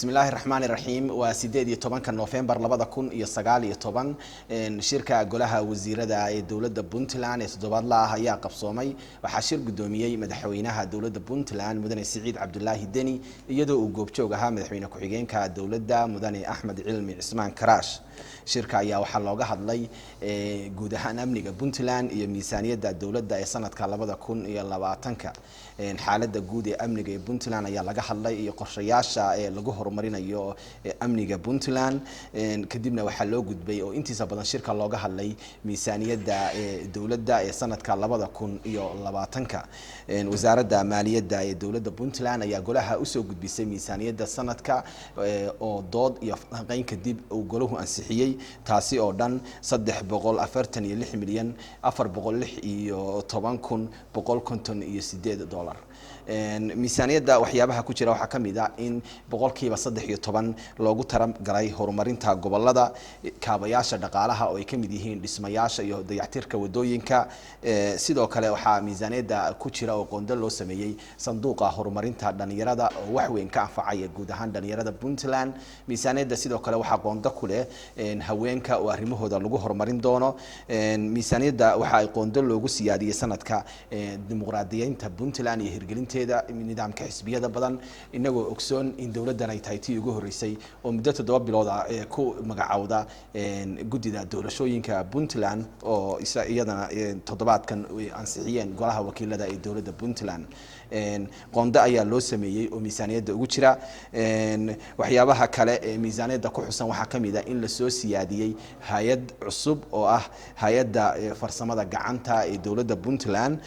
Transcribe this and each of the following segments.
بسم الله الرحمن الرحيم وسيدي طبعا كان نوفمبر لبدا كون iyo 19 shirka golaha wasiirada ee dawladda Puntland ee toddobaadlaha ayaa qabsoomay waxa shir gudoomiyay madaxweynaha dawladda Puntland mudane Siciid Cabdullaahi Deni iyadoo uu goobjoog ahaa madaxweyne ku xigeenka dawladda mudane Axmed Cilmi Cismaan Karaash shirka ayaa waxa looga hadlay guud ahaan amniga Puntland iyo miisaaniyadda dawladda ee sanadka 2020 xaaladda guud ee amniga ee Puntland ayaa laga hadlay iyo qorshayaasha ee lagu horumarinayo amniga Puntland kadibna waxa loo gudbay oo intiisa badan shirka looga hadlay miisaaniyadda dawladda ee sanadka 2020 wasaaradda maaliyadda ee dawladda Puntland ayaa golaha u soo gudbisay miisaaniyadda sanadka oo dood iyo falanqayn kadib uu golahu ansixiyay taasi oo dhan 346 milyan 416,158 dollar miisaaniyadda waxyaabaha ku jira waxa kamid ah in boqolkiiba 13 loogu talagalay horumarinta gobolada kaabayaasha dhaqaalaha oo ay kamid yihiin dhismayaasha iyo dayactirka wadooyinka sidoo kale waxa miisaaniyadda ku jira oo qondo loo sameeyay sanduuqa horumarinta dhalinyarada oo wax weyn ka anfacaya guud ahaan dhalinyarada Puntland miisaaniyadda sidoo kale waxa qondo ku leh haweenka oo arrimahooda lagu horumarin doono miisaaniyadda waxa ay qondo loogu siyaadiyay sanadka dimuqraadiyeynta Puntland iyo hirgelinteeda nidaamka xisbiyada badan inagoo ogsoon in dawladdan ay tahay tii ugu horeysay oo muddo 7 bilood ah ku magacawda gudida doorashooyinka Puntland oo iyadana toddobaadkan ansixiyeen golaha wakiilada ee dawladda Puntland qondo ayaa loo sameeyay oo miisaaniyadda ugu jira waxyaabaha kale ee miisaaniyadda ku xusan waxa kamid ah in la soo siyaadiyay hay'ad cusub oo ah hay'adda farsamada gacanta ee dawladda Puntland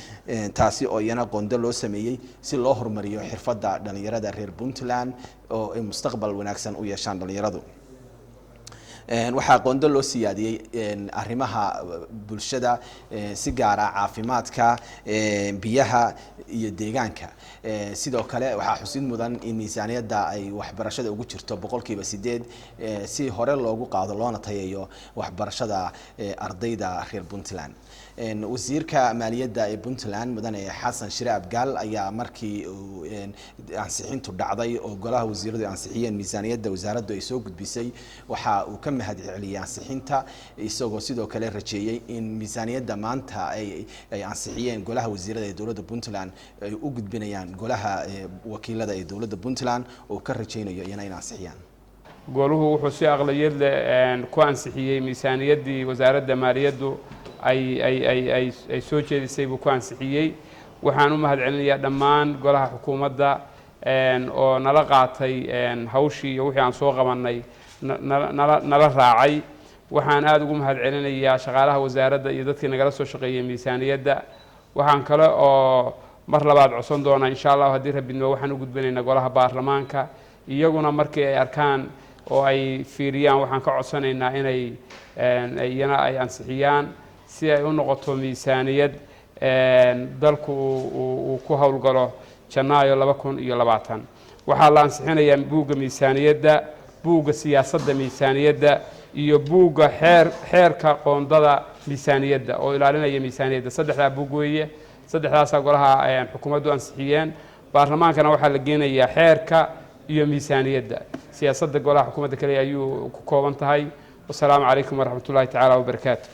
taasi oo iyana qondo loo sameeyay si loo horumariyo xirfadda dhalinyarada reer Puntland oo ay mustaqbal wanaagsan u yeeshaan dhalinyaradu waxa qondo loo siyaadiyay arrimaha bulshada si gaar ah caafimaadka biyaha iyo deegaanka sidoo kale waxa xusid mudan in miisaaniyadda ay waxbarashada ugu jirto boqolkiiba 8 si hore loogu qaado loona tayeeyo waxbarashada ardayda reer Puntland wasiirka maaliyadda ee Puntland mudane Xasan Shire Abgaal ayaa markii ansixintu dhacday oo golaha wasiiradu ansixiyeen miisaaniyadda wasaaraddu ay soo gudbisay waxa uu ka mahadceliyay ansixinta isagoo sidoo kale rajeeyay in miisaaniyadda maanta ay ansixiyeen golaha wasiirada ee dawladda Puntland ay u gudbinayaan golaha wakiilada ee dawladda Puntland oo ka rajeynayo inay ansixiyaan goluhu wuxuu si aqlabiyad leh ku ansixiyay miisaaniyaddii wasaaradda maaliyaddu ay soo jeedisay buu ku ansixiyay waxaan u mahadcelinayaa dhammaan golaha xukuumadda oo nala qaatay hawshii iyo wixii aan soo qabanay nala raacay waxaan aad ugu mahadcelinayaa shaqaalaha wasaaradda iyo dadkii nagala soo shaqeeyay miisaaniyadda waxaan kale oo mar labaad codsan doonaa insha Allah haddii rabidno waxaan u gudbinaynaa golaha baarlamaanka iyaguna markii ay arkaan oo ay fiiriyaan waxaan ka codsanaynaa inay iyana ay ansixiyaan si ay u noqoto miisaaniyad dalku uu ku hawlgalo Janaayo 2020 waxaa la ansixinayaa buugga miisaaniyadda buugga siyaasadda miisaaniyadda iyo buugga xeerka qoondada miisaaniyadda oo ilaalinaya miisaaniyadda saddexda buug weeye saddexdaas golaha xukuumaddu ansixiyeen baarlamaankana waxaa la geenayaa xeerka iyo miisaaniyadda siyaasadda golaha xukuumadda kale ayuu ku kooban tahay wassalaamu calaykum waraxmatullaahi tacaala wabarakaatuh